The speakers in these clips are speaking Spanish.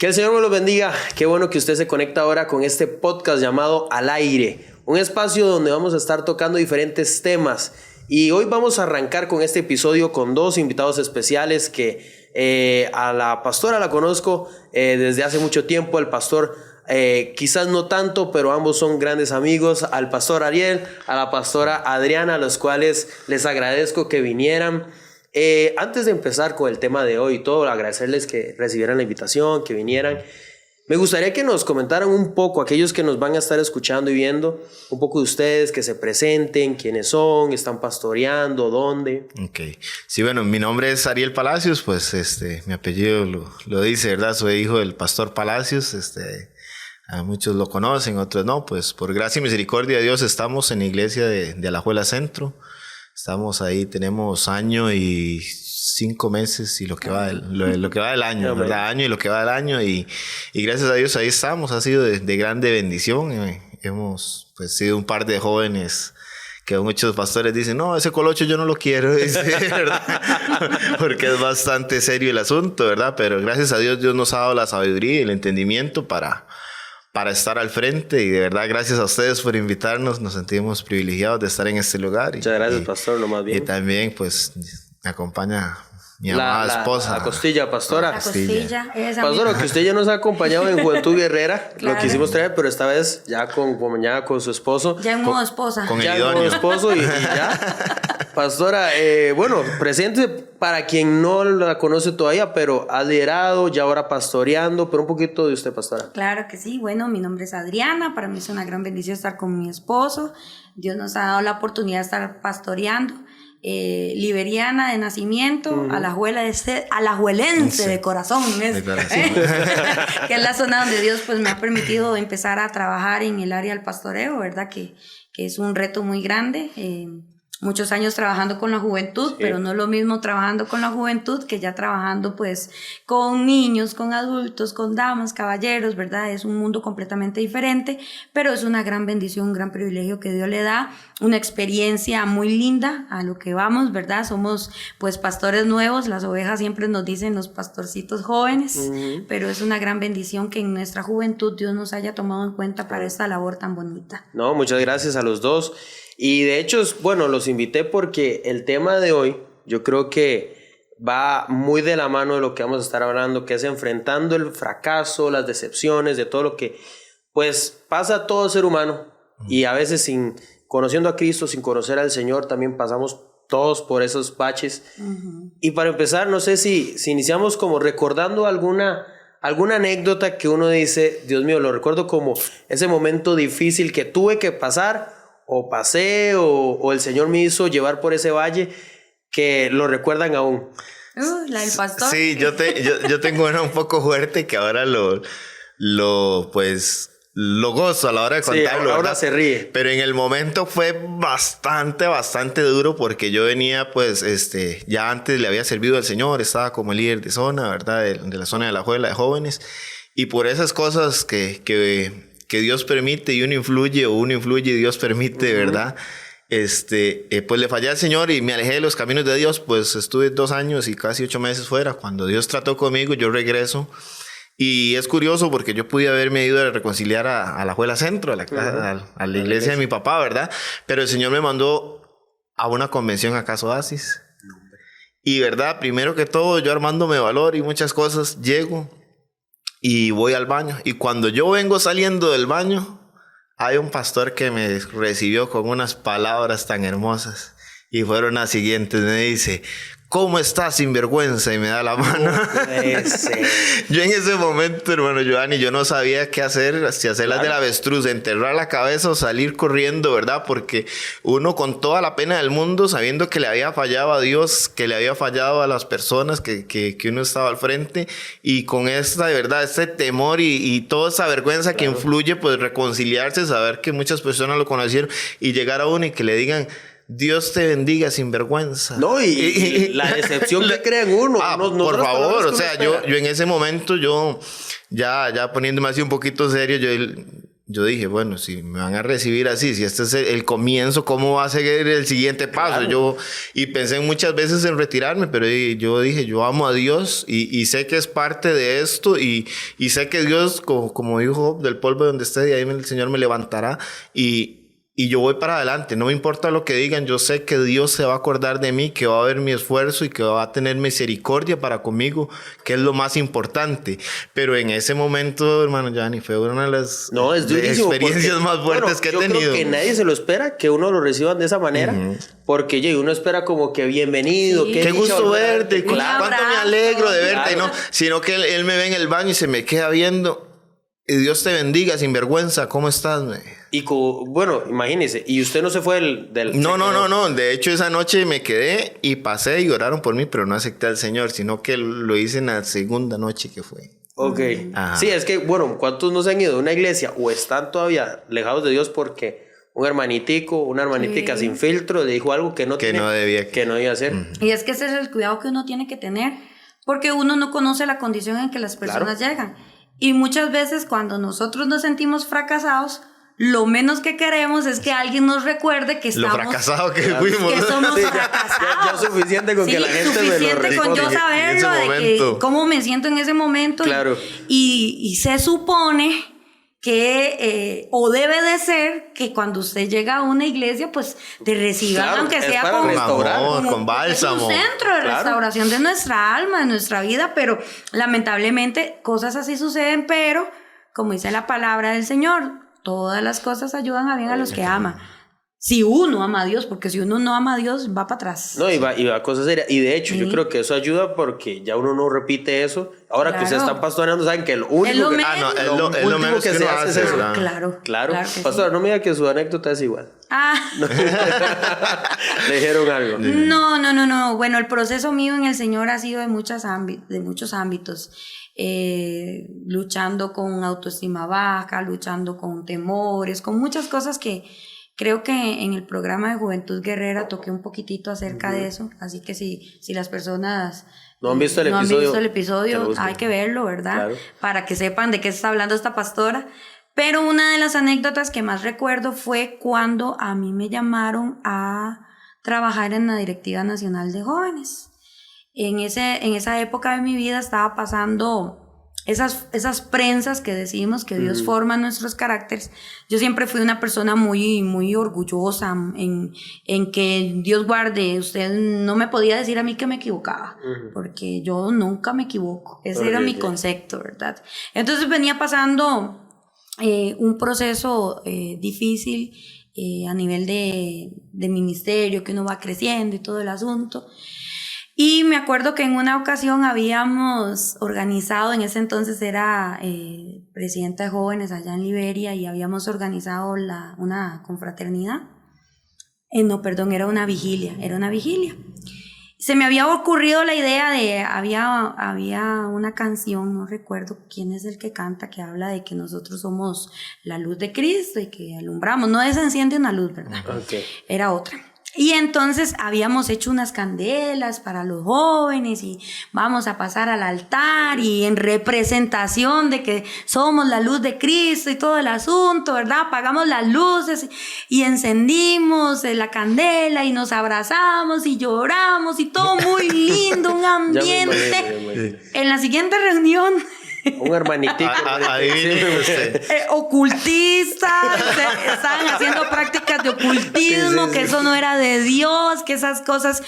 Que el Señor me lo bendiga. Qué bueno que usted se conecta ahora con este podcast llamado Al Aire, un espacio donde vamos a estar tocando diferentes temas. Y hoy vamos a arrancar con este episodio con dos invitados especiales que a la pastora la conozco desde hace mucho tiempo, el pastor quizás no tanto, pero ambos son grandes amigos, al pastor Ariel, a la pastora Adriana, a los cuales les agradezco que vinieran. Antes de empezar con el tema de hoy, todo agradecerles que recibieran la invitación, que vinieran. Me gustaría que nos comentaran un poco, aquellos que nos van a estar escuchando y viendo, un poco de ustedes, que se presenten, quiénes son, están pastoreando, dónde. Ok. Sí, bueno, mi nombre es Ariel Palacios, pues mi apellido lo dice, ¿verdad? Soy hijo del pastor Palacios, a muchos lo conocen, otros no, pues por gracia y misericordia de Dios estamos en la iglesia de Alajuela Centro. Estamos ahí, tenemos año y 5 meses y lo que va del año, ¿verdad? Año y lo que va del año y gracias a Dios ahí estamos, ha sido de grande bendición. Hemos pues sido un par de jóvenes que muchos pastores dicen, no, ese colocho yo no lo quiero, ¿verdad? Porque es bastante serio el asunto, ¿verdad? Pero gracias a Dios, Dios nos ha dado la sabiduría y el entendimiento para estar al frente, y de verdad gracias a ustedes por invitarnos, nos sentimos privilegiados de estar en este lugar. Muchas gracias, pastor, lo más bien. Y también pues me acompaña mi amada esposa. La costilla, pastora. La costilla. Pastora, que usted ya nos ha acompañado en Juventud Guerrera, claro. Lo quisimos traer, pero esta vez ya con su esposo. Ya en modo esposa. Con ya el idóneo. en modo esposo y ya. Pastora, bueno, presente para quien no la conoce todavía, pero ha liderado, ya ahora pastoreando, pero un poquito de usted, pastora. Claro que sí. Bueno, mi nombre es Adriana. Para mí es una gran bendición estar con mi esposo. Dios nos ha dado la oportunidad de estar pastoreando. Liberiana de nacimiento, alajuelense de corazón, que es la zona donde Dios pues me ha permitido empezar a trabajar en el área del pastoreo, ¿verdad? Que es un reto muy grande. Muchos años trabajando con la juventud, sí. Pero no es lo mismo trabajando con la juventud que ya trabajando pues con niños, con adultos, con damas, caballeros, ¿verdad? Es un mundo completamente diferente, pero es una gran bendición, un gran privilegio que Dios le da, una experiencia muy linda a lo que vamos, ¿verdad? Somos pues pastores nuevos, las ovejas siempre nos dicen los pastorcitos jóvenes, pero es una gran bendición que en nuestra juventud Dios nos haya tomado en cuenta para esta labor tan bonita. No, muchas gracias a los dos. Y de hecho, bueno, los invité porque el tema de hoy yo creo que va muy de la mano de lo que vamos a estar hablando, que es enfrentando el fracaso, las decepciones, de todo lo que pues pasa a todo ser humano. Y a veces conociendo a Cristo, sin conocer al Señor, también pasamos todos por esos baches. Y para empezar, no sé si iniciamos como recordando alguna anécdota que uno dice, Dios mío, lo recuerdo como ese momento difícil que tuve que pasar, o pasé, o el Señor me hizo llevar por ese valle, que lo recuerdan aún. La del pastor. Sí, yo tengo una un poco fuerte que ahora lo gozo a la hora de contarlo. Sí, ahora ¿verdad? se ríe. Pero en el momento fue bastante duro, porque yo venía pues ya antes le había servido al Señor, estaba como líder de zona, ¿verdad? De la zona de la Alajuela de jóvenes, y por esas cosas que Dios permite y uno influye y Dios permite, ¿verdad? Pues le fallé al Señor y me alejé de los caminos de Dios, pues estuve 2 años y casi 8 meses fuera. Cuando Dios trató conmigo, yo regreso. Y es curioso porque yo pude haberme ido a reconciliar a Alajuela Centro, a la iglesia de mi papá, ¿verdad? Pero el Señor me mandó a una convención a Casa Oasis. Y, ¿verdad? Primero que todo, yo armándome valor y muchas cosas, llego y voy al baño. Y cuando yo vengo saliendo del baño, hay un pastor que me recibió con unas palabras tan hermosas. Y fueron las siguientes. Me dice, ¿cómo estás, sinvergüenza? Y me da la mano. Yo en ese momento, hermano Giovanni, yo no sabía qué hacer, si hacer las del avestruz, enterrar la cabeza o salir corriendo, ¿verdad? Porque uno con toda la pena del mundo, sabiendo que le había fallado a Dios, que le había fallado a las personas que uno estaba al frente, y con esta, de verdad, este temor y toda esa vergüenza que influye, pues reconciliarse, saber que muchas personas lo conocieron y llegar a uno y que le digan, Dios te bendiga, sinvergüenza. No, y la decepción que crea en uno. Por favor, o sea, yo en ese momento, ya poniéndome así un poquito serio, yo dije, bueno, si me van a recibir así, si este es el comienzo, ¿cómo va a ser el siguiente paso? Claro. Y pensé muchas veces en retirarme, pero yo dije, yo amo a Dios y sé que es parte de esto y sé que Dios, como dijo, del polvo donde esté, de ahí el Señor me levantará y yo voy para adelante, no me importa lo que digan, yo sé que Dios se va a acordar de mí, que va a ver mi esfuerzo y que va a tener misericordia para conmigo, que es lo más importante. Pero en ese momento, hermano Gianni, fue una de las experiencias más fuertes que he tenido. Yo creo que nadie se lo espera, que uno lo reciban de esa manera, porque uno espera como que bienvenido, Sí. qué gusto verte, claro. cuánto me alegro de verte, Claro. ¿no? Sino que él me ve en el baño y se me queda viendo. Y Dios te bendiga, sin vergüenza, ¿cómo estás? Y bueno, imagínese, y usted no se fue del No. De hecho, esa noche me quedé y pasé y oraron por mí, pero no acepté al Señor, sino que lo hice en la segunda noche que fue. Ok. Ajá. Sí, es que, bueno, ¿cuántos no se han ido de una iglesia o están todavía alejados de Dios porque un hermanitico, una hermanitica Sí. sin filtro le dijo algo que no debía hacer? Y es que ese es el cuidado que uno tiene que tener, porque uno no conoce la condición en que las personas llegan. Y muchas veces cuando nosotros nos sentimos fracasados, lo menos que queremos es que alguien nos recuerde que estamos... Lo fracasado que fuimos. Que somos Sí, fracasados. ya suficiente con que la gente me lo suficiente con yo responde. saberlo, En ese de que momento. cómo me siento en ese momento. Claro. Y se supone que o debe de ser que cuando usted llega a una iglesia pues te reciban, Claro, aunque es sea para con restaurar, amor, con es bálsamo. un centro de Claro. restauración de nuestra alma, de nuestra vida, pero lamentablemente cosas así suceden, pero como dice la palabra del Señor, todas las cosas ayudan a bien a los que ama. Si uno ama a Dios, porque si uno no ama a Dios, va para atrás. No, y va a cosas serias. Y de hecho, yo Sí. creo que eso ayuda porque ya uno no repite eso. Ahora que ustedes Claro. están pastoreando, saben que lo único Es lo que... menos. Es lo último menos que que se uno hace es hace, eso. ¿verdad? Claro. Que Pastora, sí. no me diga que su anécdota es igual. Ah. Le dijeron algo. No. Bueno, el proceso mío en el Señor ha sido de muchos ámbitos. Luchando con autoestima baja, luchando con temores, con muchas cosas que creo que en el programa de Juventud Guerrera toqué un poquitito acerca de eso. Así que si las personas No han visto el no episodio, han visto el que lo episodio, busquen. hay que verlo, ¿verdad? Claro. Para que sepan de qué está hablando esta pastora. Pero una de las anécdotas que más recuerdo fue cuando a mí me llamaron a trabajar en la Directiva Nacional de Jóvenes. En esa época de mi vida estaba pasando esas prensas que decimos que Dios forma nuestros caracteres. Yo siempre fui una persona muy, muy orgullosa en que Dios guarde. Usted no me podía decir a mí que me equivocaba, porque yo nunca me equivoco. Ese era mi concepto, ¿verdad? Entonces venía pasando un proceso difícil a nivel de ministerio, que uno va creciendo y todo el asunto. Y me acuerdo que en una ocasión habíamos organizado, en ese entonces era presidenta de jóvenes allá en Liberia, y habíamos organizado una confraternidad. No, perdón, era una vigilia. Se me había ocurrido la idea había una canción, no recuerdo quién es el que canta, que habla de que nosotros somos la luz de Cristo y que alumbramos. No se enciende una luz, ¿verdad? Okay. Era otra. Y entonces habíamos hecho unas candelas para los jóvenes y vamos a pasar al altar y en representación de que somos la luz de Cristo y todo el asunto, ¿verdad? Apagamos las luces y encendimos la candela y nos abrazamos y lloramos y todo muy lindo, un ambiente. Ya me imagino. En la siguiente reunión... Un hermanitico. Adivine usted. Ocultistas, estaban haciendo prácticas de ocultismo, Sí. que eso no era de Dios, que esas cosas.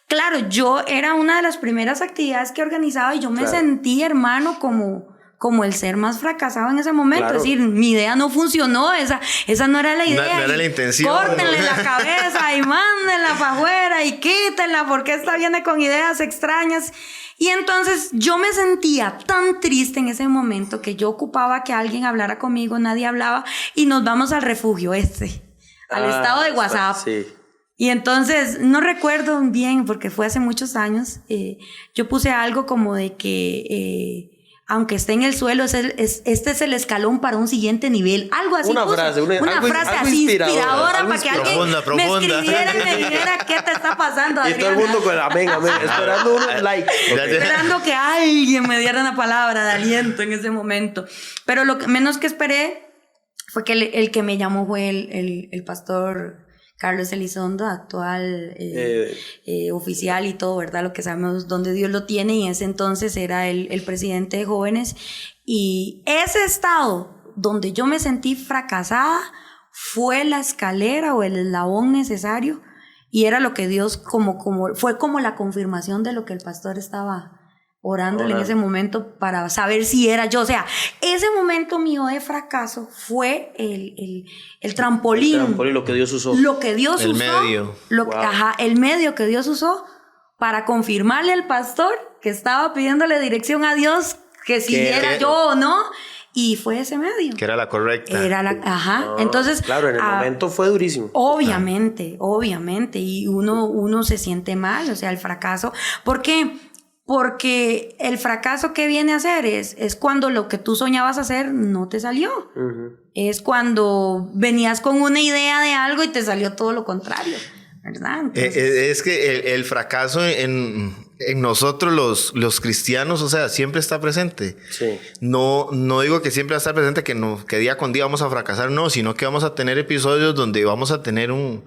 Claro, yo era una de las primeras actividades que organizaba y yo me sentí, hermano, como el ser más fracasado en ese momento. Claro. Es decir, mi idea no funcionó, esa no era la idea. No era la intención. Córtenle la cabeza y mándenla para afuera y quítenla porque esta viene con ideas extrañas. Y entonces yo me sentía tan triste en ese momento que yo ocupaba que alguien hablara conmigo, nadie hablaba y nos vamos al refugio al estado de WhatsApp. Sí. Y entonces, no recuerdo bien porque fue hace muchos años, yo puse algo como de que aunque esté en el suelo, este es el escalón para un siguiente nivel. Algo así. Una frase, algo inspiradora, así inspiradora algo para que alguien profunda. me escribiera y me dijera qué te está pasando, Y todo el Adriana. mundo con amén, esperando un like. Esperando que alguien me diera una palabra de aliento en ese momento. Pero lo que menos que esperé fue que el que me llamó fue el pastor Carlos Elizondo, actual oficial y todo, ¿verdad? Lo que sabemos donde Dios lo tiene, y en ese entonces era el presidente de jóvenes. Y ese estado donde yo me sentí fracasada fue la escalera o el eslabón necesario, y era lo que Dios fue como la confirmación de lo que el pastor estaba orándole en ese momento para saber si era yo. O sea, ese momento mío de fracaso fue el trampolín. El trampolín, lo que Dios usó. Lo que Dios el usó. Medio. El medio que Dios usó para confirmarle al pastor que estaba pidiéndole dirección a Dios, que si era yo o no. Y fue ese medio. Que era la correcta. Entonces. Claro, en el momento fue durísimo. Obviamente. Y uno se siente mal, o sea, el fracaso. ¿Por qué? Porque el fracaso que viene a hacer es cuando lo que tú soñabas hacer no te salió. Uh-huh. Es cuando venías con una idea de algo y te salió todo lo contrario, ¿verdad? Entonces, es que el fracaso en nosotros los cristianos, o sea, siempre está presente. Sí. No digo que siempre va a estar presente, que día con día vamos a fracasar, no, sino que vamos a tener episodios donde vamos a tener un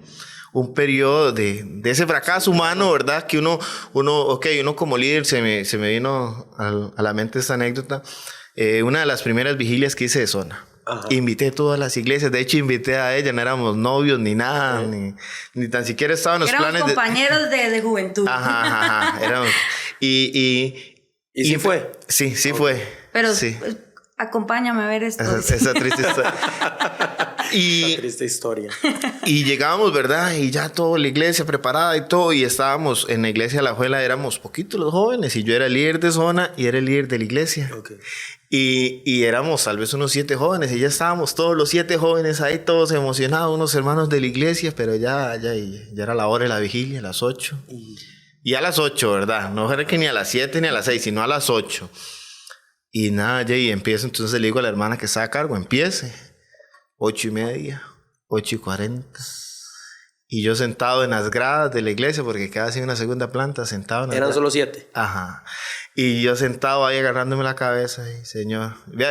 periodo de ese fracaso humano, ¿verdad? Que uno como líder, se me vino a la mente esta anécdota. Una de las primeras vigilias que hice de zona. Ajá. Invité a todas las iglesias, de hecho invité a ella, no éramos novios ni nada, ni tan siquiera estaban los planes. Éramos compañeros de juventud. Ajá, éramos. ¿Y sí fue? Sí fue. Pero sí. Acompáñame a ver esto. Esa triste historia. Esa triste historia. Y llegábamos, ¿verdad? Y ya toda la iglesia preparada y todo. Y estábamos en la iglesia de La Juela, éramos poquitos los jóvenes. Y yo era el líder de zona y era el líder de la iglesia. Okay. Y éramos tal vez unos 7 jóvenes. Y ya estábamos todos los 7 jóvenes ahí, todos emocionados, unos hermanos de la iglesia. Pero ya era la hora de la vigilia, a las 8. Y a las 8, ¿verdad? No era que ni a las 7 ni a las 6, sino a las 8. Y nada, y empiezo, entonces le digo a la hermana que está a cargo, empiece. 8:30, 8:40. Y yo sentado en las gradas de la iglesia, porque quedaba así en una segunda planta, sentado en las ¿Eran gradas. solo 7? Ajá. Y yo sentado ahí agarrándome la cabeza, y Señor, vea,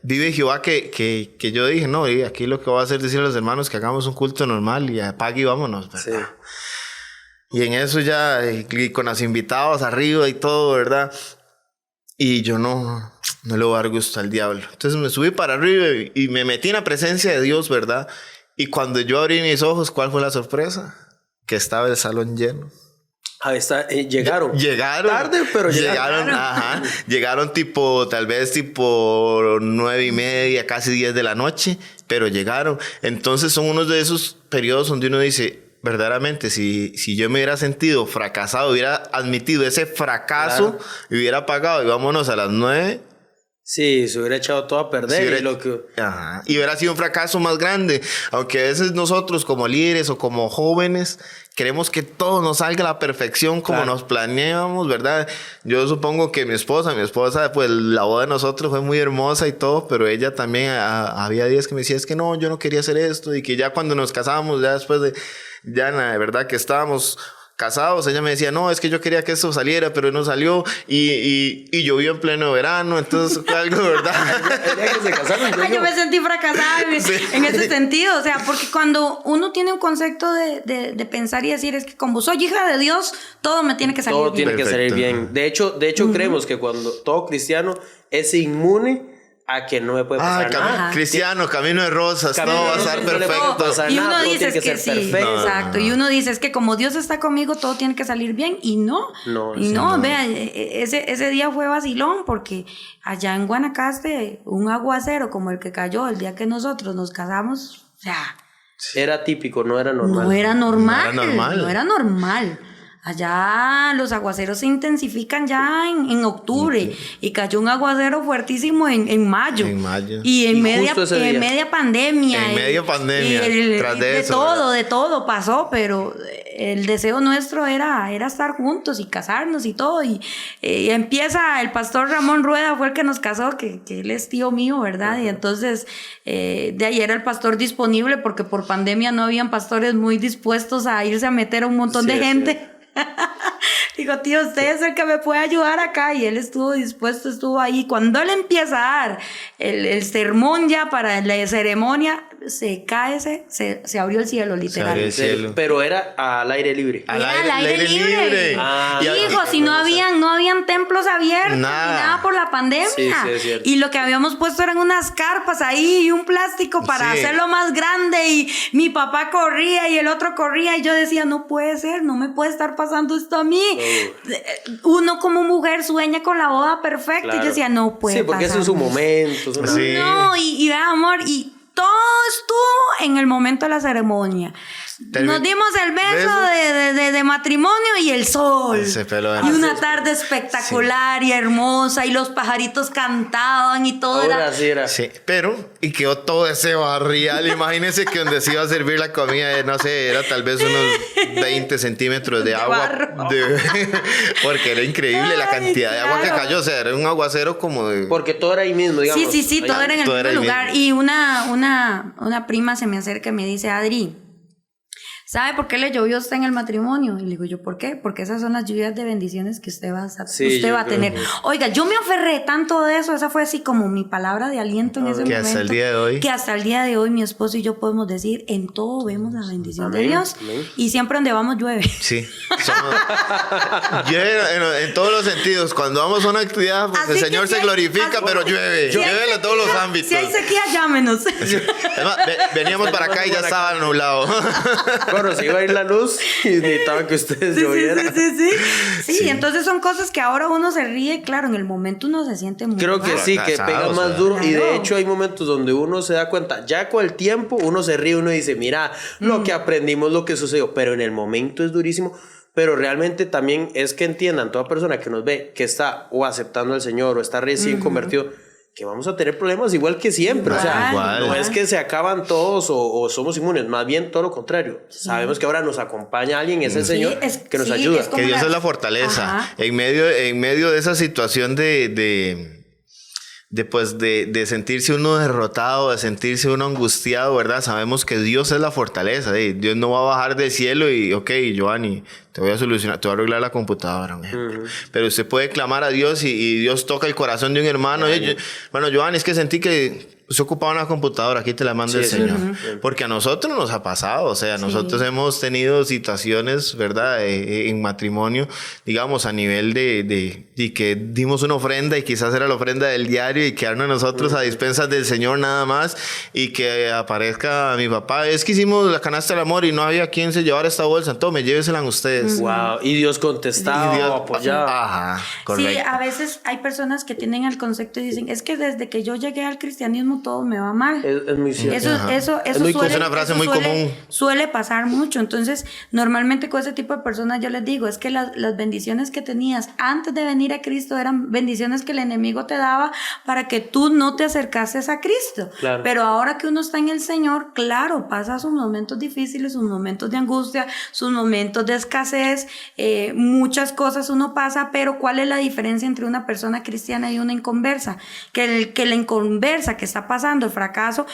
vive Jehová que yo dije, no, y aquí lo que voy a hacer es decirle a los hermanos que hagamos un culto normal y apague y vámonos, ¿verdad? Sí. Y en eso ya, y con los invitados arriba y todo, ¿verdad? Y yo no le voy a dar gusto al diablo. Entonces me subí para arriba y me metí en la presencia de Dios, ¿verdad? Y cuando yo abrí mis ojos, ¿cuál fue la sorpresa? Que estaba el salón lleno. Llegaron. Tarde, pero llegaron. Ajá. Llegaron tal vez tipo 9:30, casi 10 de la noche, pero llegaron. Entonces son unos de esos periodos donde uno dice, verdaderamente, si yo me hubiera sentido fracasado, hubiera admitido ese fracaso, claro, y hubiera pagado y vámonos a las 9. Sí, se hubiera echado todo a perder. Y hubiera sido un fracaso más grande. Aunque a veces nosotros como líderes o como jóvenes queremos que todo nos salga a la perfección como nos planeamos, ¿verdad? Yo supongo que mi esposa, pues la boda de nosotros fue muy hermosa y todo, pero ella también había días que me decía, es que no, yo no quería hacer esto, y que ya cuando nos casamos, ya después de verdad que estábamos casados, ella me decía, no, es que yo quería que esto saliera, pero no salió, y llovió en pleno verano, entonces fue algo, ¿verdad? Yo me sentí fracasada en ese sentido, o sea, porque cuando uno tiene un concepto de pensar y decir, es que como soy hija de Dios, todo me tiene que salir bien. Todo tiene que salir bien. De hecho, creemos que cuando todo cristiano es inmune a que no me puede pasar nada. Cristiano, camino de rosas, todo va a estar perfecto. Y uno dice que sí, perfecto. Exacto. Y uno dice, es que como Dios está conmigo, todo tiene que salir bien. Y no. Vea, ese día fue vacilón, porque allá en Guanacaste, un aguacero como el que cayó el día que nosotros nos casamos, o sea, era típico, no era normal. No era normal. Allá los aguaceros se intensifican ya en octubre, y cayó un aguacero fuertísimo en mayo. Y en media pandemia. De todo pasó, pero el deseo nuestro era estar juntos y casarnos y todo. Y empieza el pastor Ramón Rueda, fue el que nos casó, que él es tío mío, ¿verdad? Uh-huh. Y entonces de ahí era el pastor disponible, porque por pandemia no habían pastores muy dispuestos a irse a meter a un montón de gente. Digo, tío, usted es el que me puede ayudar acá. Y él estuvo dispuesto, estuvo ahí. Cuando él empieza a dar el sermón ya para la ceremonia, se cae, se abrió el cielo, literal. Se abrió el cielo. Pero era al aire libre. Al Era al aire libre. Ah, Hijo, si no habían templos abiertos, nada por la pandemia. Sí, es cierto. Y lo que habíamos puesto eran unas carpas ahí y un plástico para hacerlo más grande. Y mi papá corría y el otro corría. Y yo decía, no puede ser, no me puede estar pasando esto a mí. Uno como mujer sueña con la boda perfecta. Claro. Y yo decía, no puede pasar. Sí, porque eso es su momento. Sí. No, y vea, amor, y todo estuvo en el momento de la ceremonia. Nos dimos el beso de matrimonio y el sol. Ese pelo de y una tarde espectacular y hermosa. Y los pajaritos cantaban y todo Ahora sí era. Sí, pero, y quedó todo ese barrial. Imagínense que donde se iba a servir la comida, no sé, era tal vez unos 20 centímetros de agua. barro. Porque era increíble la Ay, cantidad de agua que claro. cayó. O sea, era un aguacero como de... Porque todo era ahí mismo, digamos. Sí, todo era en el todo mismo era ahí lugar. mismo. Y una prima se me acerca y me dice, Adri, ¿sabe por qué le llovió a usted en el matrimonio? Y le digo yo, ¿por qué? Porque esas son las lluvias de bendiciones que usted va a tener. Oiga, yo me aferré tanto de eso, esa fue así como mi palabra de aliento en ese que momento. hasta el día de hoy. Que hasta el día de hoy mi esposo y yo podemos decir, en todo vemos la bendición de Amén, Dios. amén. Y siempre donde vamos llueve. Sí. Llueve en todos los sentidos. Cuando vamos a una actividad, pues Así el que Señor si se hay- glorifica, así- pero llueve. Si hay Llueve en todos los sequía- ámbitos. Si hay sequía, llámenos. Además, veníamos para acá y ya estaba nublado. Bueno, se iba a ir la luz y necesitaba que ustedes llovieran. Sí, entonces son cosas que ahora uno se ríe, claro, en el momento uno se siente muy Creo que mal. sí, que Casado, pega o más sea. duro. Y de Claro. hecho hay momentos donde uno se da cuenta, ya con el tiempo uno se ríe, uno dice, mira, lo que aprendimos, lo que sucedió, pero en el momento es durísimo. Pero realmente también es que entiendan, toda persona que nos ve, que está o aceptando al Señor o está recién convertido, que vamos a tener problemas igual que siempre. O sea, Igual. no es que se acaban todos o somos inmunes, más bien todo lo contrario. Sabemos que ahora nos acompaña alguien, es el Señor que nos ayuda. es como Que Dios la- es la fortaleza. Ajá. En medio de esa situación de sentirse uno derrotado, de sentirse uno angustiado, ¿verdad? Sabemos que Dios es la fortaleza. Dios no va a bajar del cielo y, ok, Giovanni, te voy a solucionar, te voy a arreglar la computadora, un ejemplo. Pero usted puede clamar a Dios y Dios toca el corazón de un hermano. Bueno, Giovanni, es que sentí que se ocupaba una computadora, aquí te la manda el Señor. Porque a nosotros nos ha pasado, o sea, nosotros hemos tenido situaciones, ¿verdad? En matrimonio, digamos, a nivel de que dimos una ofrenda y quizás era la ofrenda del diario y quedarnos nosotros a dispensas del Señor nada más y que aparezca mi papá. Es que hicimos la canasta del amor y no había quien se llevara esta bolsa. Tome, llévesela ustedes. Wow, y Dios contestaba, Y Dios apoyaba. Ajá, correcto. Sí, a veces hay personas que tienen el concepto y dicen, es que desde que yo llegué al cristianismo todo me va mal. Es muy cierto. Eso muy común, es una frase muy común. Suele pasar mucho. Entonces, normalmente con ese tipo de personas yo les digo, es que las bendiciones que tenías antes de venir a Cristo eran bendiciones que el enemigo te daba para que tú no te acercases a Cristo. Claro. Pero ahora que uno está en el Señor, claro, pasa sus momentos difíciles, sus momentos de angustia, sus momentos de escasez, muchas cosas uno pasa, pero ¿cuál es la diferencia entre una persona cristiana y una inconversa? Que la inconversa que está pasando el fracaso,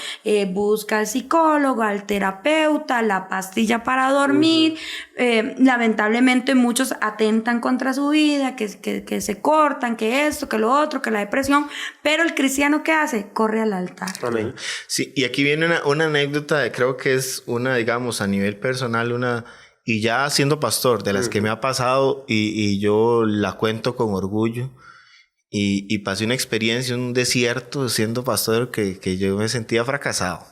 busca al psicólogo, al terapeuta, la pastilla para dormir. Lamentablemente muchos atentan contra su vida, que se cortan, que esto, que lo otro, que la depresión, pero el cristiano ¿qué hace? Corre al altar. Amén. Sí, y aquí viene una anécdota, creo que es una, digamos, a nivel personal, y ya siendo pastor, de las que me ha pasado y yo la cuento con orgullo. Y pasé una experiencia, un desierto siendo pastor que yo me sentía fracasado.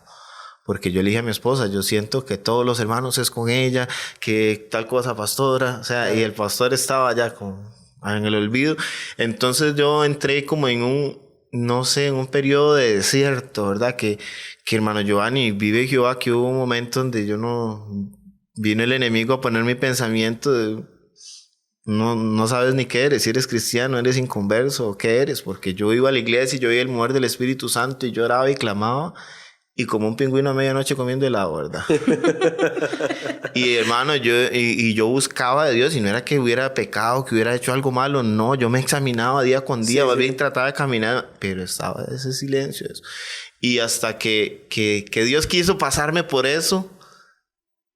Porque yo le dije a mi esposa, yo siento que todos los hermanos es con ella, que tal cosa pastora, o sea, y el pastor estaba ya en el olvido. Entonces yo entré como en en un periodo de desierto, ¿verdad? Que hermano Giovanni, vive Jehová, que hubo un momento donde vino el enemigo a poner mi pensamiento de... No sabes ni qué eres, si eres cristiano, eres inconverso, ¿qué eres? Porque yo iba a la iglesia y yo veía el mover del Espíritu Santo y lloraba y clamaba y como un pingüino a medianoche comiendo helado, ¿verdad? Y hermano, yo buscaba de Dios y no era que hubiera pecado, que hubiera hecho algo malo, no, yo me examinaba día con día, más bien trataba de caminar, pero estaba ese silencio. Y hasta que Dios quiso pasarme por eso,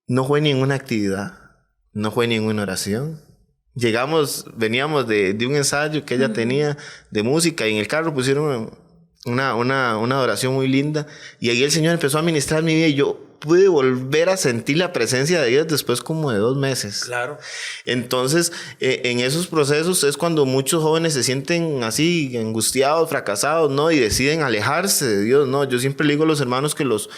no fue ninguna actividad, no fue ninguna oración. veníamos de un ensayo que ella tenía de música y en el carro pusieron una adoración muy linda y ahí el Señor empezó a ministrar mi vida y yo pude volver a sentir la presencia de Dios después como de 2 meses. Claro. Entonces, en esos procesos es cuando muchos jóvenes se sienten así, angustiados, fracasados, ¿no? Y deciden alejarse de Dios, ¿no? Yo siempre le digo a los hermanos que los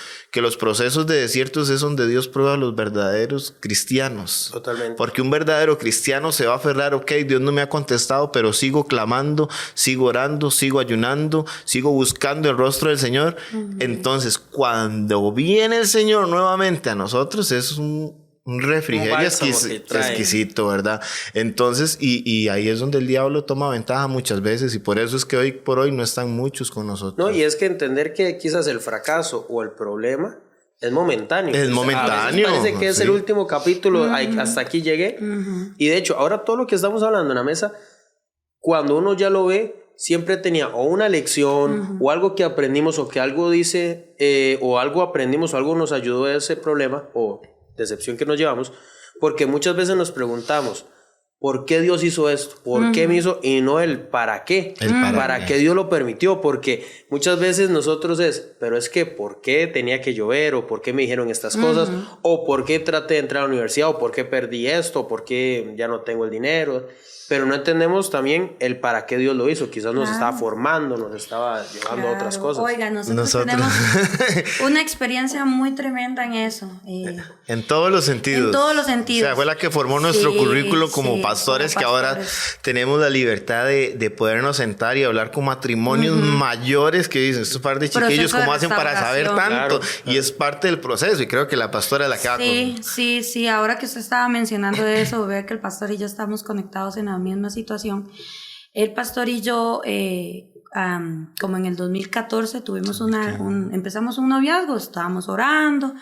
procesos de desiertos es donde Dios prueba a los verdaderos cristianos. Totalmente. Porque un verdadero cristiano se va a aferrar, ok, Dios no me ha contestado, pero sigo clamando, sigo orando, sigo ayunando, sigo buscando el rostro del Señor. Entonces, cuando viene el Señor nuevamente a nosotros, es un refrigerio exquisito, ¿verdad? Entonces, y ahí es donde el diablo toma ventaja muchas veces y por eso es que hoy por hoy no están muchos con nosotros. No, y es que entender que quizás el fracaso o el problema es momentáneo. Es momentáneo. A veces parece que es el último capítulo, hasta aquí llegué. Y de hecho, ahora todo lo que estamos hablando en la mesa, cuando uno ya lo ve, siempre tenía o una lección o algo que aprendimos o que algo dice o algo aprendimos o algo nos ayudó a ese problema o decepción que nos llevamos, porque muchas veces nos preguntamos ¿por qué Dios hizo esto? ¿Por qué me hizo? Y no el ¿para qué? ¿Para qué Dios lo permitió? Porque muchas veces nosotros pero es que ¿por qué tenía que llover? ¿O por qué me dijeron estas cosas? ¿O por qué traté de entrar a la universidad? ¿O por qué perdí esto? ¿O por qué ya no tengo el dinero? Pero no entendemos también el para qué Dios lo hizo. Quizás nos estaba formando, nos estaba llevando a otras cosas. Oiga, nosotros tenemos una experiencia muy tremenda en eso. En todos los sentidos. En todos los sentidos. O sea, fue la que formó nuestro currículo como pastores, que ahora tenemos la libertad de podernos sentar y hablar con matrimonios mayores que dicen, estos par de chiquillos, ¿cómo hacen para saber tanto? Claro. Y es parte del proceso. Y creo que la pastora es la que va con... Sí. Ahora que usted estaba mencionando eso, veo que el pastor y yo estamos conectados en la misma situación. El pastor y yo, como en el 2014, empezamos un noviazgo, estábamos orando,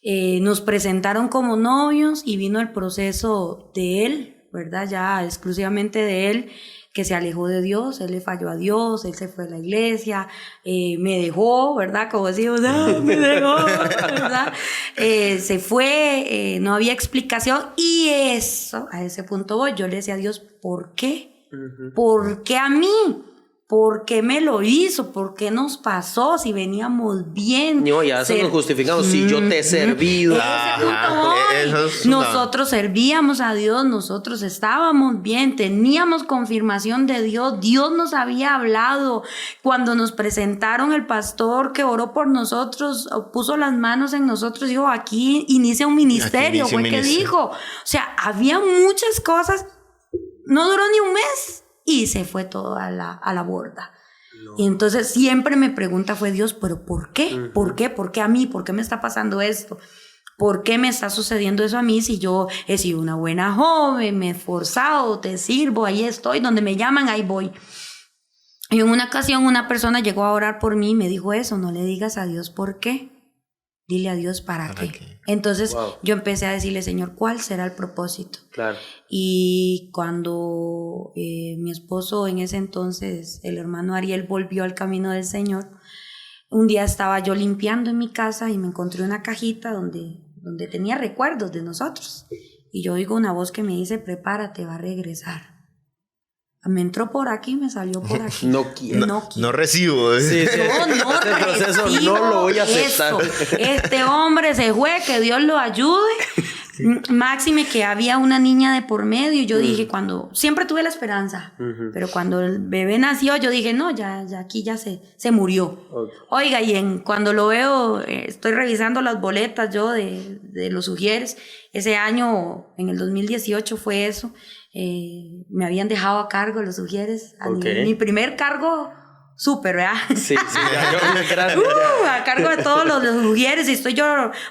nos presentaron como novios y vino el proceso de él, ¿verdad? Ya exclusivamente de él, que se alejó de Dios, él le falló a Dios, él se fue a la iglesia, me dejó, ¿verdad? Como decimos, me dejó, ¿verdad? Se fue, no había explicación y eso, a ese punto voy, yo le decía a Dios, ¿por qué? ¿Por qué a mí? ¿Por qué me lo hizo? ¿Por qué nos pasó? Si veníamos bien. No, ya eso nos justificamos. Si yo te he servido. Nosotros servíamos a Dios, nosotros estábamos bien, teníamos confirmación de Dios, Dios nos había hablado. Cuando nos presentaron, el pastor que oró por nosotros, puso las manos en nosotros, dijo, aquí inicia un ministerio, fue que dijo. O sea, había muchas cosas, no duró ni un mes. Y se fue todo a la borda. No. Y entonces siempre me pregunta fue Dios, ¿pero por qué? ¿Por qué? ¿Por qué a mí? ¿Por qué me está pasando esto? ¿Por qué me está sucediendo eso a mí si yo he sido una buena joven, me he esforzado, te sirvo, ahí estoy, donde me llaman, ahí voy? Y en una ocasión una persona llegó a orar por mí y me dijo eso, no le digas a Dios por qué, dile a Dios para qué. Entonces yo empecé a decirle, Señor, ¿cuál será el propósito? Claro. Y cuando mi esposo en ese entonces, el hermano Ariel, volvió al camino del Señor, un día estaba yo limpiando en mi casa y me encontré una cajita donde tenía recuerdos de nosotros. Y yo oigo una voz que me dice, prepárate, va a regresar. Me entró por aquí, me salió por aquí. No quiero. No recibo. Sí. No este proceso no lo voy a aceptar. Eso. Este hombre se fue, que Dios lo ayude. Máxime que había una niña de por medio. Yo dije, siempre tuve la esperanza, pero cuando el bebé nació, yo dije, no, ya aquí ya se murió. Okay. Oiga, cuando lo veo, estoy revisando las boletas yo de los Ujieres. Ese año, en el 2018 fue eso. Me habían dejado a cargo los Ujieres. Mi primer cargo súper, ¿verdad? Sí, a cargo de todos los Ujieres. Y estoy yo,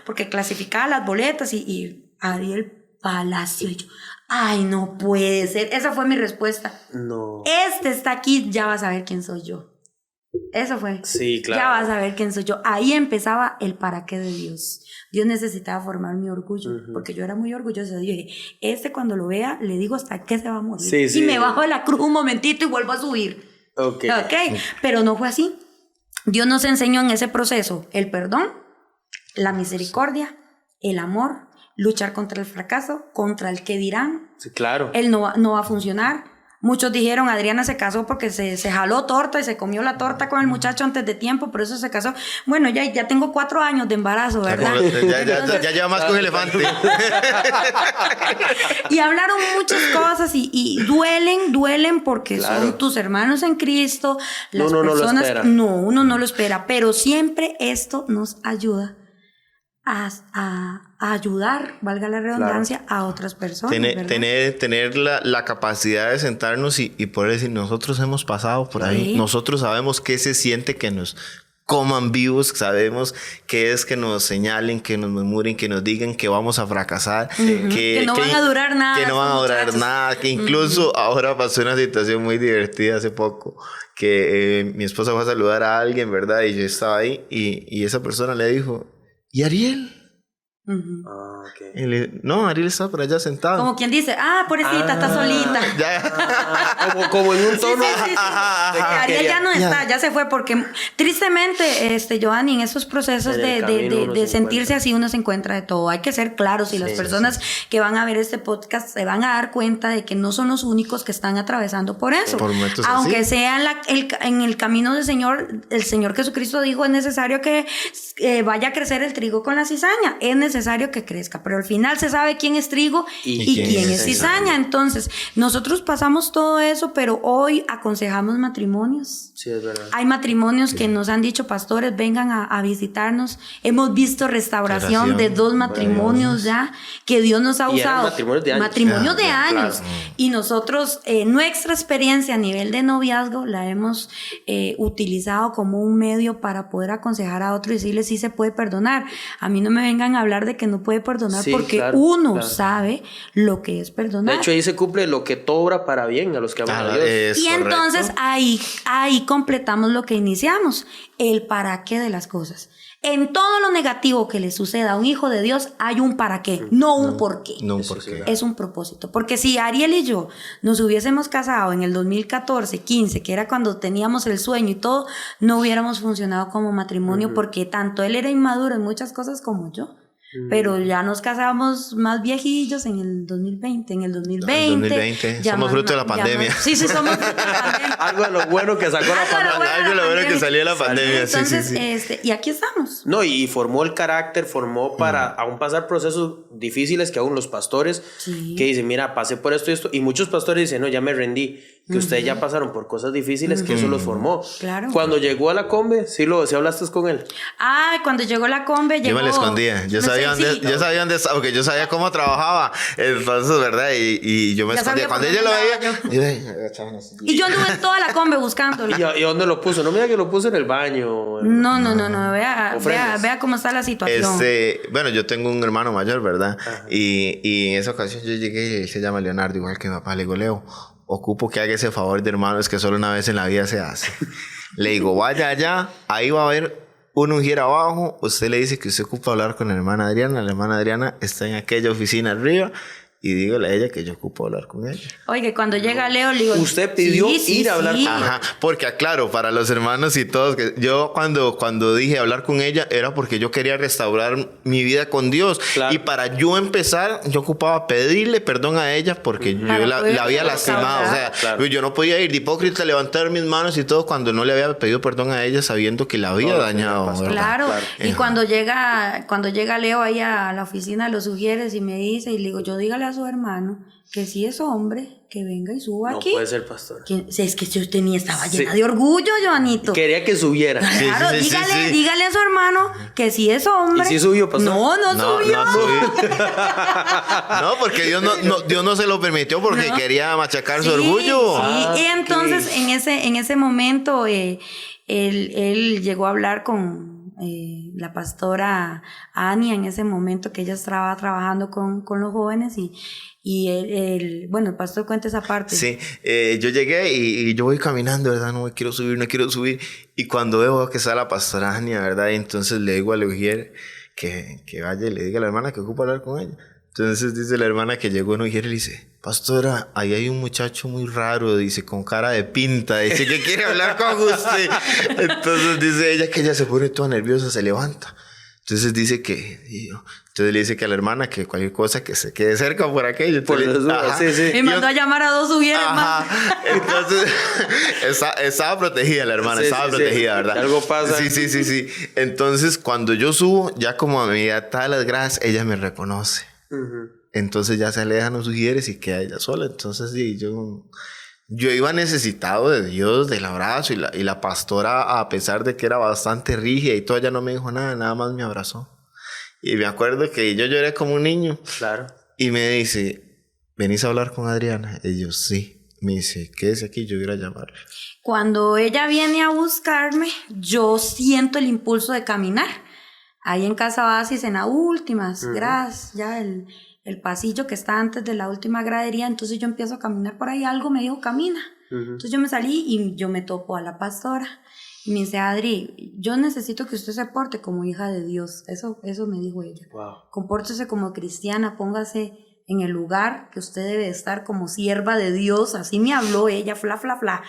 porque clasificaba las boletas y Ariel Palacio. Y yo, ay, no puede ser. Esa fue mi respuesta. No. Este está aquí, ya vas a ver quién soy yo. Eso fue. Sí, claro. Ya vas a ver quién soy yo. Ahí empezaba el para qué de Dios. Dios necesitaba formar mi orgullo, porque yo era muy orgullosa. Dije, cuando lo vea, le digo hasta qué se va a morir. Sí, y me bajo de la cruz un momentito y vuelvo a subir. Okay. Pero no fue así. Dios nos enseñó en ese proceso el perdón, la misericordia, el amor, luchar contra el fracaso, contra el que dirán. Sí, claro. Él no va a funcionar. Muchos dijeron, Adriana se casó porque se jaló torta y se comió la torta con el muchacho antes de tiempo, por eso se casó. Bueno, ya tengo 4 años de embarazo, ¿verdad? Ya lleva más que un elefante. Y hablaron muchas cosas y duelen porque claro. son tus hermanos en Cristo. Las uno personas, no lo espera. No, uno no lo espera, pero siempre esto nos ayuda a ayudar, valga la redundancia, a otras personas. Tener la capacidad de sentarnos y poder decir, nosotros hemos pasado por ahí, nosotros sabemos qué se siente que nos coman vivos, sabemos qué es que nos señalen, que nos murmuren, que nos digan que vamos a fracasar, que no van a durar nada. Que no van a durar nada, que incluso ahora pasó una situación muy divertida hace poco, que mi esposa fue a saludar a alguien, ¿verdad? Y yo estaba ahí y esa persona le dijo, ¿y Ariel? Okay. Y no, Ariel está por allá sentado. Como quien dice, pobrecita, está solita. Como en un tono. Sí. Ariel ya no está, ya se fue, porque tristemente, Giovanni, en esos procesos de sentirse así, uno se encuentra de todo. Hay que ser claros, y las personas que van a ver este podcast se van a dar cuenta de que no son los únicos que están atravesando por eso. Por momentos aunque así. sea en el camino del Señor, el Señor Jesucristo dijo, es necesario que vaya a crecer el trigo con la cizaña. Es necesario que crezca, pero al final se sabe quién es trigo y quién es cizaña. Entonces, nosotros pasamos todo eso, pero hoy aconsejamos matrimonios. Sí, es verdad. Hay matrimonios que nos han dicho, pastores, vengan a visitarnos. Hemos visto restauración de 2 matrimonios ya, que Dios nos ha usado. Matrimonios de años. Claro. Y nosotros, nuestra experiencia a nivel de noviazgo, la hemos utilizado como un medio para poder aconsejar a otro y decirle si se puede perdonar. A mí no me vengan a hablar de que no puede perdonar, porque uno sabe lo que es perdonar. De hecho, ahí se cumple lo que todo obra para bien a los que aman a Dios. Y correcto. Entonces ahí completamos lo que iniciamos, el para qué de las cosas. En todo lo negativo que le suceda a un hijo de Dios hay un para qué, no un por qué. No un por qué. Es un propósito. Porque si Ariel y yo nos hubiésemos casado en el 2014, 15, que era cuando teníamos el sueño y todo, no hubiéramos funcionado como matrimonio, porque tanto él era inmaduro en muchas cosas como yo. Pero ya nos casamos más viejillos en el 2020. En el 2020. Somos fruto de la pandemia. Sí, somos fruto de la pandemia. Algo de lo bueno que sacó la pandemia. Algo de lo bueno que salió de la pandemia. Entonces, y aquí estamos. No, y formó el carácter, formó para aún pasar procesos difíciles que aún los pastores que dicen, mira, pasé por esto y esto. Y muchos pastores dicen, no, ya me rendí. Que ustedes ya pasaron por cosas difíciles, que eso los formó. Claro. Cuando llegó a la Combe, sí hablaste con él. Cuando llegó a la Combe, yo me la escondía. Yo sabía dónde estaba, porque yo sabía cómo trabajaba. Entonces, ¿verdad? Y yo me escondía. Cuando ella lo veía, y yo anduve en toda la Combe buscándolo. ¿Y dónde lo puso? No, mira que lo puso en el baño. No. Vea cómo está la situación. Bueno, yo tengo un hermano mayor, ¿verdad? Y en esa ocasión yo llegué y él se llama Leonardo, igual que mi papá. Le digo, Leo, ocupo que haga ese favor de hermanos que solo una vez en la vida se hace. Le digo, vaya allá, ahí va a haber un ujier abajo. Usted le dice que usted ocupa hablar con la hermana Adriana. La hermana Adriana está en aquella oficina arriba. Y dígale a ella que yo ocupo hablar con ella. Oye, cuando llega Leo, le digo... Usted pidió ir a hablar con ella. Ajá, porque aclaro, para los hermanos y todos, que yo cuando dije hablar con ella, era porque yo quería restaurar mi vida con Dios. Claro. Y para yo empezar, yo ocupaba pedirle perdón a ella porque yo la había lastimado. O sea, yo no podía ir de hipócrita, levantar mis manos y todo cuando no le había pedido perdón a ella sabiendo que la había dañado. Claro. Y cuando llega Leo ahí a la oficina de los ujieres y me dice, y le digo, yo dígale a su hermano que si es hombre, que venga y suba aquí. No puede ser pastor. Es que yo estaba llena de orgullo, Joanito. Quería que subiera. Claro, dígale a su hermano que si es hombre. ¿Y si subió, pastor? No subió. No, porque Dios no se lo permitió porque quería machacar su orgullo. Sí, y entonces en ese momento él llegó a hablar con la pastora Ania en ese momento, que ella estaba trabajando con los jóvenes y el pastor cuenta esa parte. Sí, yo llegué y yo voy caminando, ¿verdad? No quiero subir. Y cuando veo que está la pastora Ania, ¿verdad? Y entonces le digo a Leugier que vaya y le diga a la hermana que ocupa hablar con ella. Entonces dice la hermana que llegó en Leugier y le dice, pastora, ahí hay un muchacho muy raro, dice, con cara de pinta, dice que quiere hablar con usted. Entonces dice ella que ella se pone toda nerviosa, se levanta. Entonces dice que... Entonces le dice que a la hermana que cualquier cosa que se quede cerca por aquello. Por las dudas, sí. Me mandó a llamar a 2 ujieres más. Entonces estaba protegida la hermana, estaba protegida, ¿verdad? Que algo pasa. Sí. Entonces cuando yo subo, ya como a medida de las gradas, ella me reconoce. Entonces ya se alejan los ujieres y queda ella sola. Entonces sí, yo iba necesitado de Dios, del abrazo, y la pastora, a pesar de que era bastante rígida y todo, ella no me dijo nada más me abrazó. Y me acuerdo que yo lloré como un niño. Claro. Y me dice, ¿venís a hablar con Adriana? Y yo, sí. Me dice, quédese aquí, yo voy a ir a llamarle. Cuando ella viene a buscarme, yo siento el impulso de caminar. Ahí en Casa Oasis, en las últimas gradas, ya el pasillo que está antes de la última gradería, entonces yo empiezo a caminar por ahí, algo me dijo, camina. Entonces yo me salí y yo me topo a la pastora. Y me dice, Adri, yo necesito que usted se porte como hija de Dios. Eso me dijo ella. Wow. Compórtese como cristiana, póngase en el lugar que usted debe estar como sierva de Dios. Así me habló ella, fla.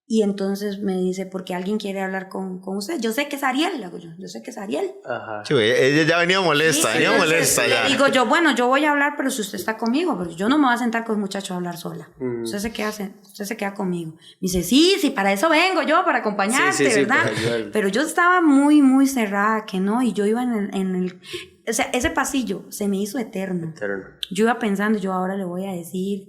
Y entonces me dice, porque alguien quiere hablar con usted. Yo sé que es Ariel, le digo yo sé que es Ariel. Ajá. Sí, ella ya venía molesta, Sí, ya. Le digo yo, bueno, yo voy a hablar, pero si usted está conmigo, porque yo no me voy a sentar con el muchacho a hablar sola. Usted se queda conmigo. Me dice, sí, para eso vengo yo, para acompañarte, ¿verdad? Pero yo estaba muy, muy cerrada, que no, y yo iba en el o sea, ese pasillo se me hizo eterno. Yo iba pensando, yo ahora le voy a decir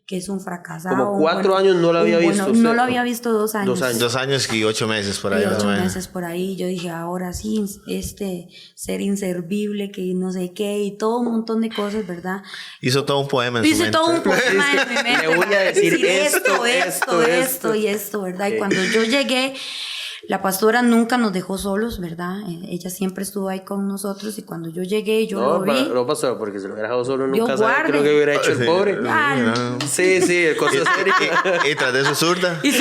que es un fracasado. Como 4 años no lo había visto usted. No lo había visto 2 años. 2 años y 8 meses por ahí. 8 meses por ahí. Yo dije, ahora sí, ser inservible, que no sé qué, y todo un montón de cosas, ¿verdad? Hizo todo un poema en su mente. Hice todo un poema en mi mente. Le voy a decir esto, y esto, ¿verdad? Sí. Y cuando yo llegué, la pastora nunca nos dejó solos, ¿verdad? Ella siempre estuvo ahí con nosotros, y cuando yo llegué, yo lo vi. No, pastora, porque si lo hubiera dejado solo nunca sabe qué es lo que hubiera hecho el pobre. Sí, el cosa seria. Y tras de eso zurda. Y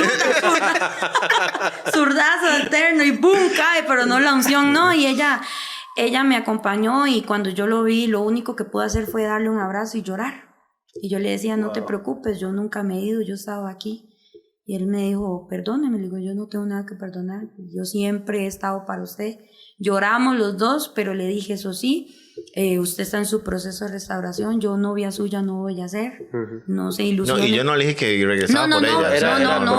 zurdazo eterno, y ¡boom! Cae, pero no la unción, no. Y ella me acompañó, y cuando yo lo vi, lo único que pude hacer fue darle un abrazo y llorar. Y yo le decía, no te preocupes, yo nunca me he ido, yo estaba aquí. Y él me dijo, perdóneme, le digo, yo no tengo nada que perdonar, yo siempre he estado para usted. Lloramos los dos, pero le dije, eso sí, usted está en su proceso de restauración, yo novia suya no voy a ser, no se ilusione. No, y yo no le dije que regresaba por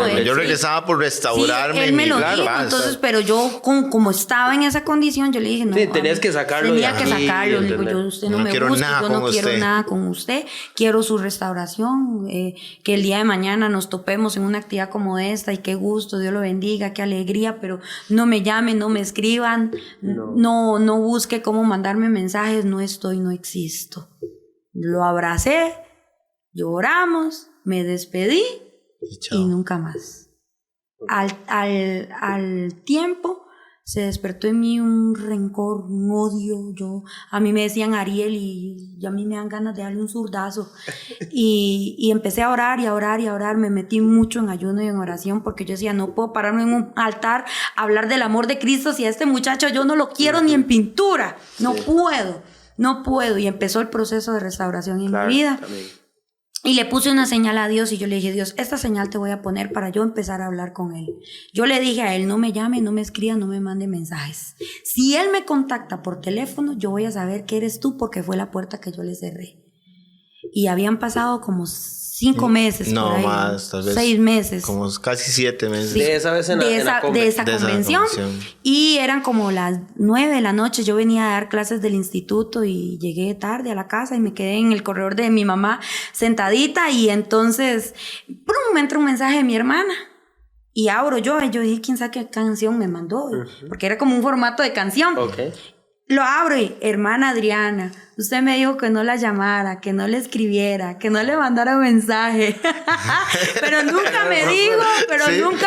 ella. Yo regresaba por restaurarme. Sí, él me lo dijo, entonces, pero yo como estaba en esa condición, yo le dije, no. Sí, tenías que sacarlo. Tenía que sacarlo, le digo, yo, usted no me busca, yo no quiero nada con usted, quiero su restauración, que el día de mañana nos topemos en una actividad como esta, y qué gusto, Dios lo bendiga, qué alegría, pero no me llamen, no me escriban, no busque cómo mandarme mensajes, no estoy, no existo. Lo abracé, lloramos, me despedí y nunca más. Al tiempo se despertó en mí un rencor, un odio. A mí me decían Ariel, y a mí me dan ganas de darle un zurdazo. Y empecé a orar y a orar y a orar. Me metí mucho en ayuno y en oración, porque yo decía, no puedo pararme en un altar a hablar del amor de Cristo si a este muchacho yo no lo quiero ni en pintura. No puedo. Y empezó el proceso de restauración en mi vida. También. Y le puse una señal a Dios, y yo le dije, Dios, esta señal te voy a poner para yo empezar a hablar con él. Yo le dije a él, no me llame, no me escriba, no me mande mensajes. Si él me contacta por teléfono, yo voy a saber que eres tú, porque fue la puerta que yo le cerré. Y habían pasado como 5 meses. No, por ahí, más, tal vez 6 meses. Como casi 7 meses. Sí, de esa vez de esa convención. Y eran como las 9 de la noche. Yo venía a dar clases del instituto y llegué tarde a la casa y me quedé en el corredor de mi mamá sentadita, y entonces ¡prum! Me entra un mensaje de mi hermana. Y abro yo dije, ¿quién sabe qué canción me mandó? Porque era como un formato de canción. Okay. Lo abro y, hermana Adriana, usted me dijo que no la llamara, que no le escribiera, que no le mandara mensaje. Pero nunca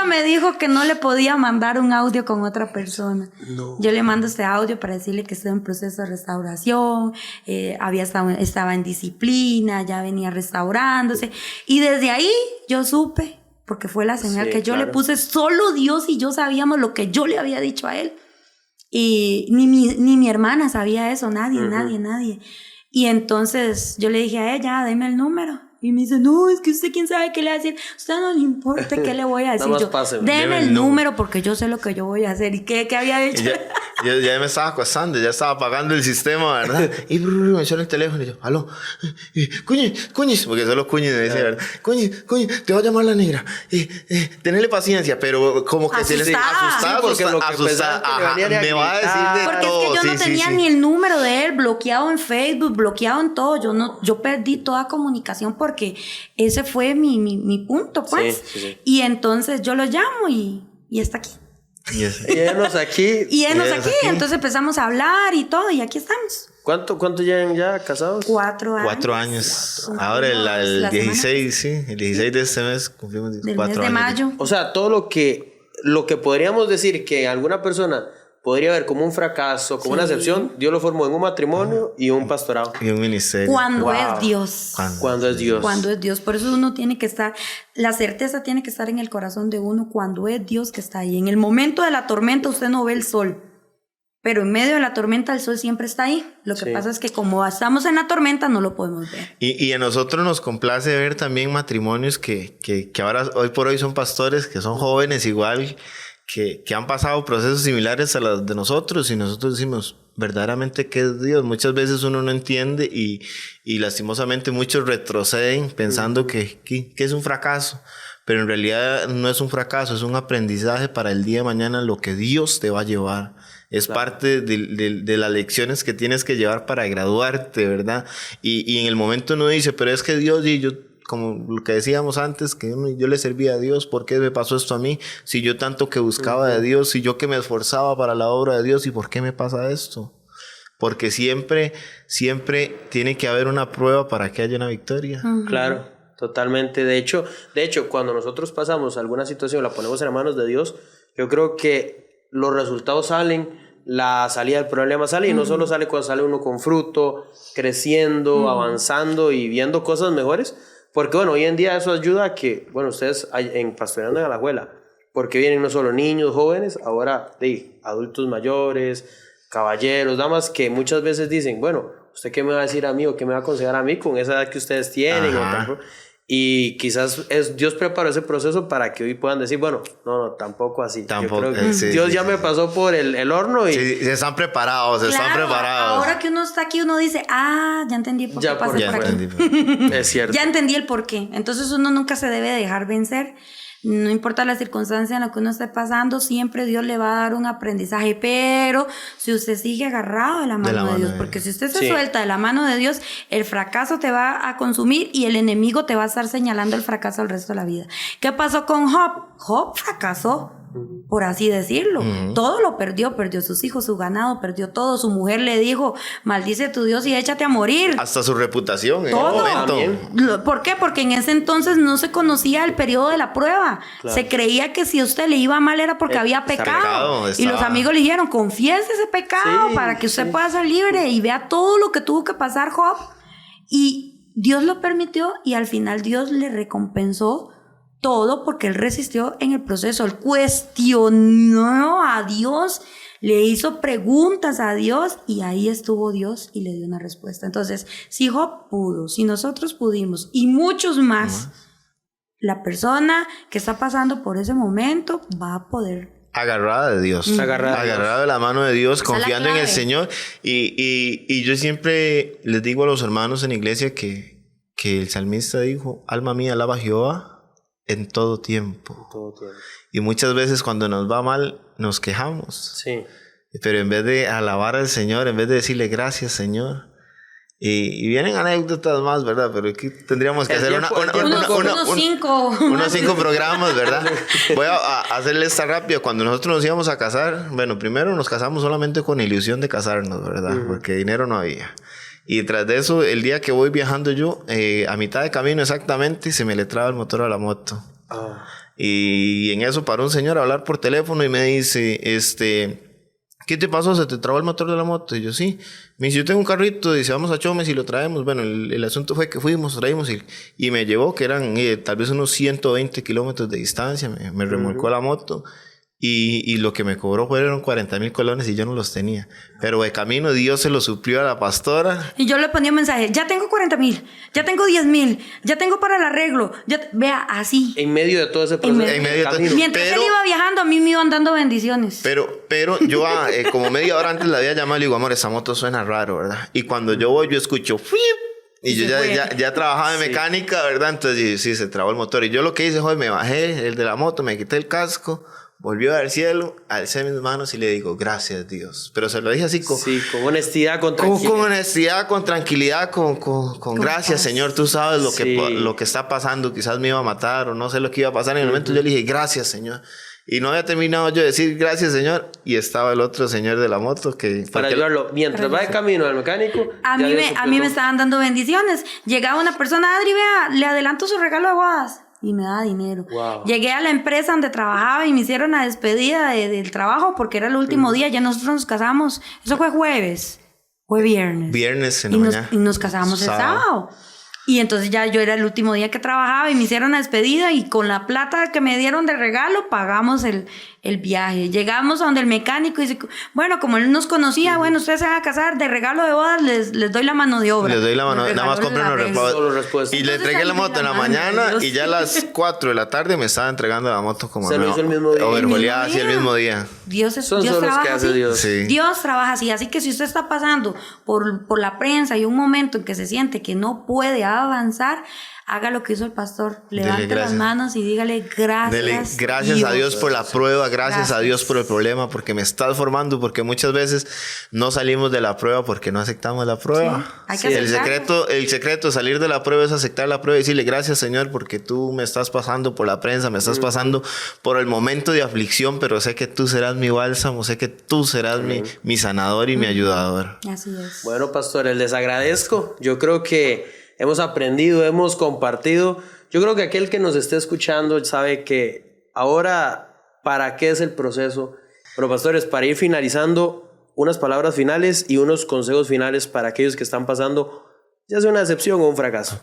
me dijo que no le podía mandar un audio con otra persona. No. Yo le mando este audio para decirle que estoy en proceso de restauración, estaba en disciplina, ya venía restaurándose. Y desde ahí yo supe, porque fue la señal que yo le puse, solo Dios y yo sabíamos lo que yo le había dicho a él. Y ni mi hermana sabía eso, nadie. Y entonces yo le dije a ella, deme el número. Y me dice, no, es que usted quién sabe qué le va a decir. A usted no le importa qué le voy a decir. Deme el número, porque yo sé lo que yo voy a hacer. ¿Y qué había hecho? Yo ya me estaba acostando, ya estaba apagando el sistema, ¿verdad? Y me suena el teléfono y yo, aló, Cuñis, porque solo Cuñis me decía, ¿verdad? Cuñis, te va a llamar la negra. Tenele paciencia, pero como que se les Asustada. asustada. Ajá, me va a decir de porque todo. es que yo no tenía ni el número de él, bloqueado en Facebook, bloqueado en todo. Yo perdí toda comunicación porque ese fue mi punto, pues. Sí. Y entonces yo lo llamo y está aquí. Y enos aquí. Y enos aquí. Entonces empezamos a hablar y todo, y aquí estamos. ¿Cuánto llevan ya casados? 4 años. 4 años. Ahora el 16, sí. El 16 de este mes cumplimos 4 años. Del mes de mayo. O sea, todo lo que podríamos decir que alguna persona podría ver como un fracaso, como una excepción, Dios lo formó en un matrimonio y un pastorado. Y un ministerio. Cuando es Dios. Cuando es Dios. Cuando es Dios. Por eso uno tiene que estar, la certeza tiene que estar en el corazón de uno cuando es Dios que está ahí. En el momento de la tormenta usted no ve el sol, pero en medio de la tormenta el sol siempre está ahí. Lo que pasa es que como estamos en la tormenta no lo podemos ver. Y a nosotros nos complace ver también matrimonios que ahora, hoy por hoy, son pastores, que son jóvenes igual, que han pasado procesos similares a los de nosotros, y nosotros decimos, verdaderamente, ¿qué es Dios? Muchas veces uno no entiende y lastimosamente muchos retroceden pensando que es un fracaso, pero en realidad no es un fracaso, es un aprendizaje para el día de mañana, lo que Dios te va a llevar. Es parte de las lecciones que tienes que llevar para graduarte, ¿verdad? Y en el momento uno dice, pero es que Dios, y yo, como lo que decíamos antes, que yo le servía a Dios, ¿por qué me pasó esto a mí? Si yo tanto que buscaba de Dios, si yo que me esforzaba para la obra de Dios, ¿y por qué me pasa esto? Porque siempre tiene que haber una prueba para que haya una victoria. Claro, totalmente. De hecho, cuando nosotros pasamos alguna situación, la ponemos en las manos de Dios, yo creo que los resultados salen, la salida del problema sale, y no solo sale cuando sale uno con fruto, creciendo, avanzando y viendo cosas mejores. Porque bueno, hoy en día eso ayuda a que, bueno, ustedes en Pastoreando en Alajuela, porque vienen no solo niños, jóvenes, ahora adultos mayores, caballeros, damas que muchas veces dicen, bueno, ¿usted qué me va a decir a mí o qué me va a aconsejar a mí con esa edad que ustedes tienen? Y quizás Dios preparó ese proceso para que hoy puedan decir, bueno, no, tampoco así. Tampoco, yo creo que Dios ya me pasó por el horno y... Sí, están preparados, están preparados. Ahora que uno está aquí, uno dice, ya entendí por qué pasé por aquí. Es cierto. Ya entendí el por qué. Entonces uno nunca se debe dejar vencer. No importa la circunstancia en la que uno esté pasando, siempre Dios le va a dar un aprendizaje. Pero si usted sigue agarrado de la mano de Dios, porque si usted se suelta de la mano de Dios, el fracaso te va a consumir y el enemigo te va a estar señalando el fracaso el resto de la vida. ¿Qué pasó con Job? Job fracasó, por así decirlo. Todo lo perdió sus hijos, su ganado, perdió todo. Su mujer le dijo, maldice a tu Dios y échate a morir. Hasta su reputación. Todo. ¿Por qué? Porque en ese entonces no se conocía el periodo de la prueba. Claro. Se creía que si a usted le iba mal era porque había pecado. Y los amigos le dijeron, confiese ese pecado para que usted pueda ser libre. Y vea todo lo que tuvo que pasar Job. Y Dios lo permitió y al final Dios le recompensó todo porque él resistió en el proceso. Él cuestionó a Dios, le hizo preguntas a Dios y ahí estuvo Dios y le dio una respuesta. Entonces, si Job pudo, si nosotros pudimos y muchos más, la persona que está pasando por ese momento va a poder... Agarrada de Dios. Agarrada de la mano de Dios, confiando en el Señor. Y yo siempre les digo a los hermanos en la iglesia que el salmista dijo, alma mía, alaba a Jehová en todo tiempo. Y muchas veces cuando nos va mal, nos quejamos. Sí. Pero en vez de alabar al Señor, en vez de decirle gracias, Señor. Y vienen anécdotas más, ¿verdad? Pero aquí tendríamos que hacer unos 5 programas, ¿verdad? Voy a hacerle esta rápida. Cuando nosotros nos íbamos a casar, bueno, primero nos casamos solamente con ilusión de casarnos, ¿verdad? Porque dinero no había. Y tras de eso, el día que voy viajando yo, a mitad de camino exactamente, se me le traba el motor a la moto. Y en eso paró un señor a hablar por teléfono y me dice, ¿qué te pasó? ¿Se te trabó el motor de la moto? Y yo, sí. Me dice, yo tengo un carrito, dice, vamos a Chomes y lo traemos. Bueno, el asunto fue que traímos y me llevó, que eran tal vez unos 120 kilómetros de distancia, me remolcó la moto. y lo que me cobró fueron 40,000 colones y yo no los tenía. Pero de camino Dios se los suplió a la pastora. Y yo le ponía un mensaje, ya tengo 40,000, ya tengo 10,000, ya tengo para el arreglo. Vea, así. En medio de todo ese proceso. En medio de todo. Mientras él iba viajando, a mí me iban dando bendiciones. Pero yo como media hora antes la había llamado y le digo, amor, esa moto suena raro, ¿verdad? Y cuando yo voy, yo escucho... ¡Fuip! Y yo ya trabajaba en mecánica, ¿verdad? Entonces sí, se trabó el motor. Y yo lo que hice fue, me bajé el de la moto, me quité el casco, volví al cielo, alcé mis manos y le digo, gracias Dios. Pero se lo dije así con honestidad, con tranquilidad. Con honestidad, con tranquilidad, con gracias, Señor. Tú sabes lo que está pasando. Quizás me iba a matar o no sé lo que iba a pasar. En el momento yo le dije, gracias, Señor. Y no había terminado yo de decir gracias, Señor. Y estaba el otro señor de la moto que... Para ayudarlo. Mientras va de camino al mecánico... A mí me estaban dando bendiciones. Llegaba una persona, Adri, vea, le adelanto su regalo de bodas. Y me daba dinero. Wow. Llegué a la empresa donde trabajaba y me hicieron la despedida del trabajo porque era el último día. Ya nosotros nos casamos. Eso fue jueves. Fue viernes. Viernes en la mañana. Y nos casamos el sábado. Y entonces ya yo era el último día que trabajaba y me hicieron la despedida y con la plata que me dieron de regalo pagamos el viaje. Llegamos a donde el mecánico y dice, bueno, como él nos conocía, bueno, ustedes se van a casar, de regalo de bodas les doy la mano de obra. Les doy la mano, nada más compren los repuestos. Y le entregué la moto en la mañana y ya a las 4 de la tarde me estaba entregando la moto como se lo hizo el mismo día. Overgoleada así el mismo día. Dios trabaja así. Sí. Dios trabaja así. Así que si usted está pasando por la prensa y un momento en que se siente que no puede avanzar, haga lo que hizo el pastor. Levante las manos y dígale gracias. Dele gracias a Dios por la prueba, gracias a Dios por el problema, porque me estás formando, porque muchas veces no salimos de la prueba porque no aceptamos la prueba. Sí, hay que el secreto de salir de la prueba es aceptar la prueba y decirle gracias, Señor, porque tú me estás pasando por la prensa, me estás pasando por el momento de aflicción, pero sé que tú serás mi bálsamo, sé que tú serás mi sanador y mi ayudador. Así es. Bueno, pastores, les agradezco. Yo creo que hemos aprendido, hemos compartido. Yo creo que aquel que nos esté escuchando sabe que ahora, ¿para qué es el proceso? Pero pastores, para ir finalizando, unas palabras finales y unos consejos finales para aquellos que están pasando, ya sea una decepción o un fracaso.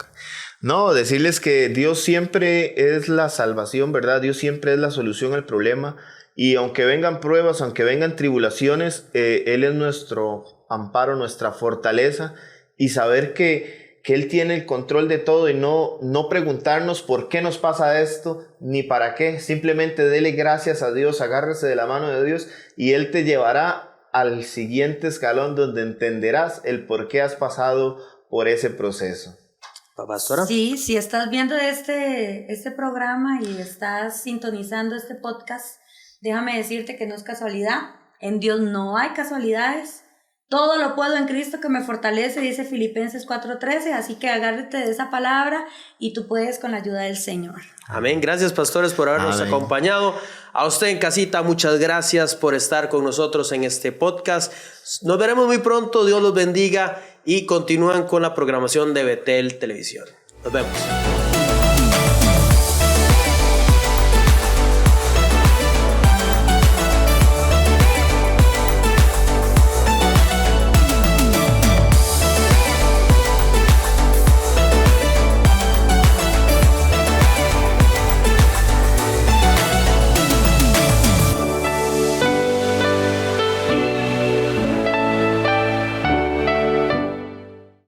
No, decirles que Dios siempre es la salvación, ¿verdad? Dios siempre es la solución al problema. Y aunque vengan pruebas, aunque vengan tribulaciones, Él es nuestro amparo, nuestra fortaleza. Y saber que Él tiene el control de todo y no preguntarnos por qué nos pasa esto, ni para qué. Simplemente dele gracias a Dios, agárrese de la mano de Dios y Él te llevará al siguiente escalón donde entenderás el por qué has pasado por ese proceso. ¿Pastora? Sí, si estás viendo este programa y estás sintonizando este podcast, déjame decirte que no es casualidad. En Dios no hay casualidades. Todo lo puedo en Cristo que me fortalece, dice Filipenses 4:13, así que agárrate de esa palabra y tú puedes con la ayuda del Señor. Amén. Gracias, pastores, por habernos acompañado. A usted en casita, muchas gracias por estar con nosotros en este podcast. Nos veremos muy pronto. Dios los bendiga y continúan con la programación de Betel Televisión. Nos vemos.